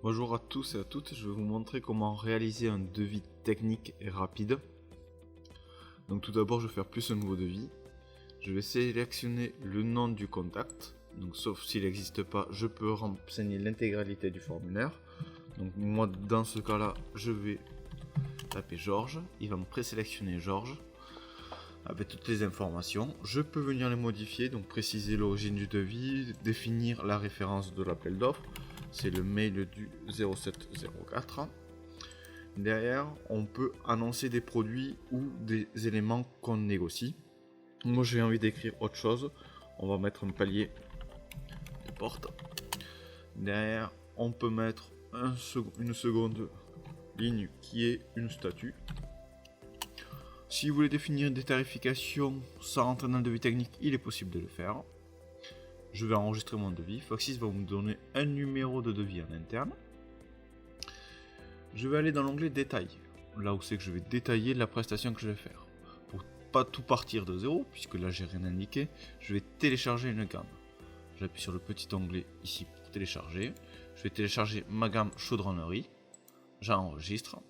Bonjour à tous et à toutes, je vais vous montrer comment réaliser un devis technique et rapide. Donc tout d'abord je vais faire plus un nouveau devis. Je vais sélectionner le nom du contact. Donc sauf s'il n'existe pas, je peux renseigner l'intégralité du formulaire. Donc moi dans ce cas là, je vais taper Georges. Il va me présélectionner Georges avec toutes les informations. Je peux venir les modifier, donc préciser l'origine du devis, définir la référence de l'appel d'offres. C'est le mail du 0704. Derrière, on peut annoncer des produits ou des éléments qu'on négocie. Moi, j'ai envie d'écrire autre chose. On va mettre un palier de porte. Derrière, on peut mettre une seconde ligne qui est une statue. Si vous voulez définir des tarifications sans rentrer dans le devis technique, il est possible de le faire. Je vais enregistrer mon devis. Foxys va me donner un numéro de devis en interne. Je vais aller dans l'onglet détail, là où c'est que je vais détailler la prestation que je vais faire. Pour pas tout partir de zéro, puisque là j'ai rien indiqué, je vais télécharger une gamme. J'appuie sur le petit onglet ici pour télécharger. Je vais télécharger ma gamme chaudronnerie. J'enregistre.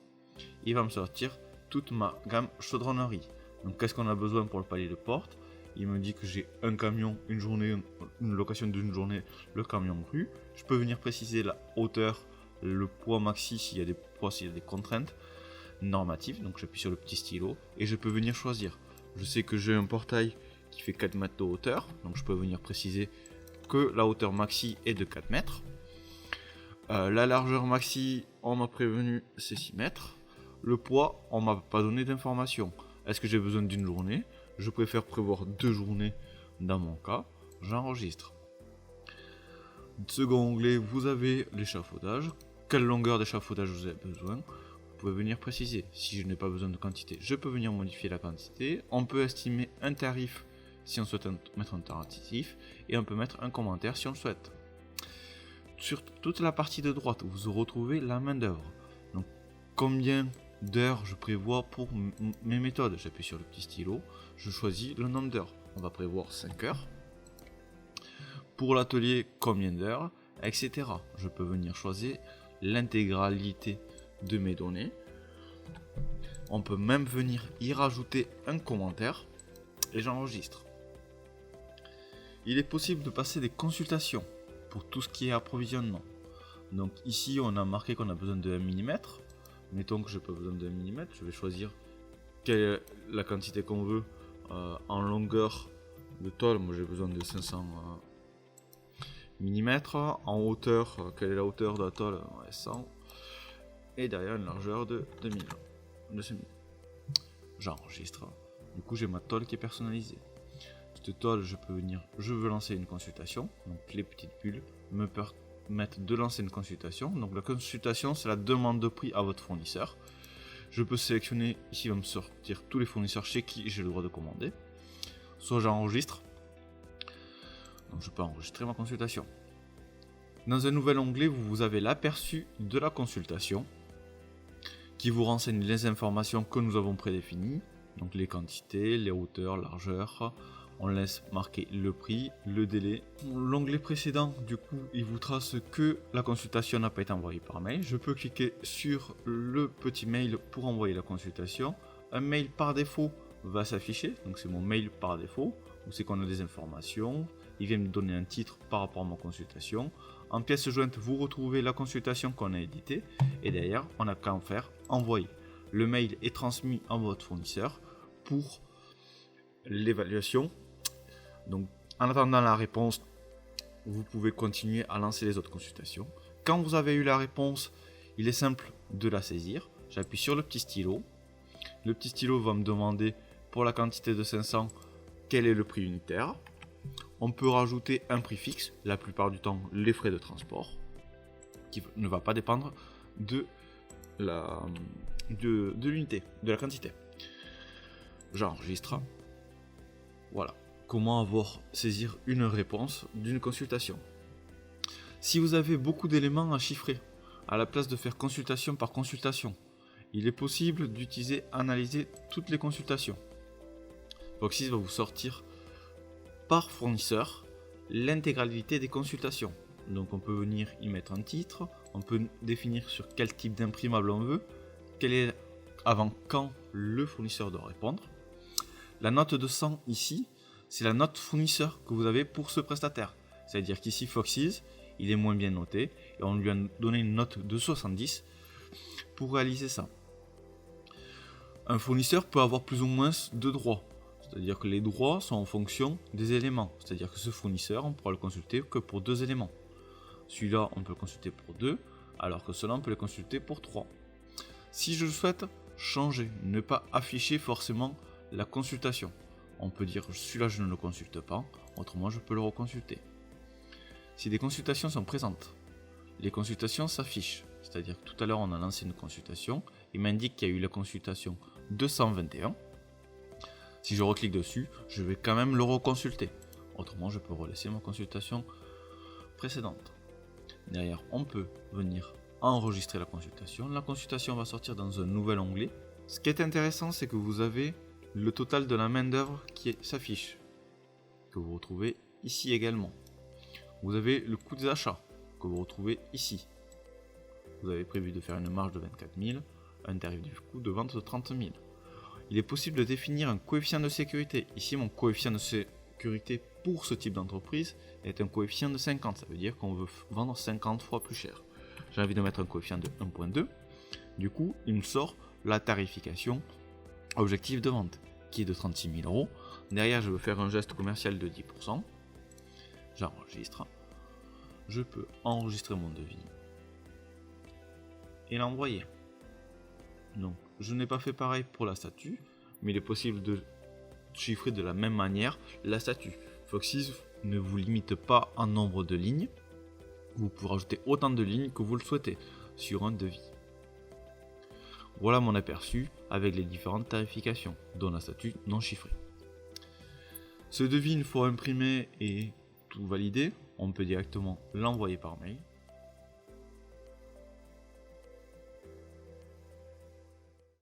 Il va me sortir toute ma gamme chaudronnerie. Donc qu'est-ce qu'on a besoin pour le palier de porte? Il me dit que j'ai un camion, une journée, une location d'une journée, le camion cru. Je peux venir préciser la hauteur, le poids maxi s'il y a des poids, s'il y a des contraintes normatives. Donc j'appuie sur le petit stylo et je peux venir choisir. Je sais que j'ai un portail qui fait 4 mètres de hauteur, donc je peux venir préciser que la hauteur maxi est de 4 mètres. La largeur maxi, on m'a prévenu, c'est 6 mètres. Le poids, on m'a pas donné d'informations. Est-ce que j'ai besoin d'une journée? Je préfère prévoir 2 journées dans mon cas. J'enregistre. Second onglet, vous avez l'échafaudage. Quelle longueur d'échafaudage vous avez besoin? Vous pouvez venir préciser. Si je n'ai pas besoin de quantité, je peux venir modifier la quantité. On peut estimer un tarif si on souhaite mettre un tarif. Et on peut mettre un commentaire si on le souhaite. Sur toute la partie de droite, vous retrouvez la main d'œuvre. Donc combien d'heures je prévois pour mes méthodes? J'appuie sur le petit stylo, je choisis le nombre d'heures. On va prévoir 5 heures. Pour l'atelier, combien d'heures, etc. Je peux venir choisir l'intégralité de mes données. On peut même venir y rajouter un commentaire et j'enregistre. Il est possible de passer des consultations pour tout ce qui est approvisionnement. Donc ici on a marqué qu'on a besoin de 1 mm. Mettons que je n'ai pas besoin de 1 mm, je vais choisir quelle est la quantité qu'on veut en longueur de tôle. Moi j'ai besoin de 500 mm. En hauteur, quelle est la hauteur de la tôle? 100. Et derrière une largeur de 2000. J'enregistre. Du coup j'ai ma tôle qui est personnalisée. Cette tôle, je veux lancer une consultation. Donc les petites bulles me permettent de lancer une consultation. Donc la consultation, c'est la demande de prix à votre fournisseur. Je peux sélectionner, ici il va me sortir tous les fournisseurs chez qui j'ai le droit de commander. Soit j'enregistre. Donc je peux enregistrer ma consultation. Dans un nouvel onglet, vous avez l'aperçu de la consultation qui vous renseigne les informations que nous avons prédéfinies. Donc les quantités, les hauteurs, largeurs. On laisse marquer le prix, le délai. L'onglet précédent, du coup, il vous trace que la consultation n'a pas été envoyée par mail. Je peux cliquer sur le petit mail pour envoyer la consultation. Un mail par défaut va s'afficher, donc c'est mon mail par défaut, où c'est qu'on a des informations. Il vient me donner un titre par rapport à ma consultation. En pièce jointe, vous retrouvez la consultation qu'on a éditée. Et derrière, on n'a qu'à en faire envoyer. Le mail est transmis à votre fournisseur pour l'évaluation. Donc, en attendant la réponse, vous pouvez continuer à lancer les autres consultations. Quand vous avez eu la réponse, il est simple de la saisir. J'appuie sur le petit stylo. Le petit stylo va me demander pour la quantité de 500 quel est le prix unitaire. On peut rajouter un prix fixe, la plupart du temps les frais de transport, qui ne va pas dépendre de l'unité, de la quantité. J'enregistre. Voilà. Comment saisir une réponse d'une consultation. Si vous avez beaucoup d'éléments à chiffrer, à la place de faire consultation par consultation, il est possible d'utiliser analyser toutes les consultations. Foxys va vous sortir par fournisseur l'intégralité des consultations. Donc on peut venir y mettre un titre, on peut définir sur quel type d'imprimable on veut, avant quand le fournisseur doit répondre. La note de 100 ici, c'est la note fournisseur que vous avez pour ce prestataire. C'est-à-dire qu'ici Foxys, il est moins bien noté et on lui a donné une note de 70 pour réaliser ça. Un fournisseur peut avoir plus ou moins de droits. C'est-à-dire que les droits sont en fonction des éléments. C'est-à-dire que ce fournisseur, on pourra le consulter que pour 2 éléments. Celui-là, on peut le consulter pour 2, alors que cela, on peut le consulter pour 3. Si je souhaite changer, ne pas afficher forcément la consultation, on peut dire celui-là, je ne le consulte pas, autrement, je peux le reconsulter. Si des consultations sont présentes, les consultations s'affichent. C'est-à-dire que tout à l'heure, on a lancé une consultation, il m'indique qu'il y a eu la consultation 221. Si je reclique dessus, je vais quand même le reconsulter. Autrement, je peux relaisser ma consultation précédente. Derrière, on peut venir enregistrer la consultation. La consultation va sortir dans un nouvel onglet. Ce qui est intéressant, c'est que vous avez le total de la main-d'œuvre qui s'affiche, que vous retrouvez ici également. Vous avez le coût des achats, que vous retrouvez ici. Vous avez prévu de faire une marge de 24 000, un tarif du coût de vente de 30 000. Il est possible de définir un coefficient de sécurité. Ici, mon coefficient de sécurité pour ce type d'entreprise est un coefficient de 50. Ça veut dire qu'on veut vendre 50 fois plus cher. J'ai envie de mettre un coefficient de 1.2. Du coup, il me sort la tarification objectif de vente qui est de 36 000 euros. Derrière, je veux faire un geste commercial de 10%. J'enregistre. Je peux enregistrer mon devis et l'envoyer. Donc, je n'ai pas fait pareil pour la statue, mais il est possible de chiffrer de la même manière la statue. Foxys ne vous limite pas en nombre de lignes. Vous pouvez rajouter autant de lignes que vous le souhaitez sur un devis. Voilà mon aperçu avec les différentes tarifications, dont la statue non chiffrée. Ce devis, une fois imprimé et tout validé, on peut directement l'envoyer par mail.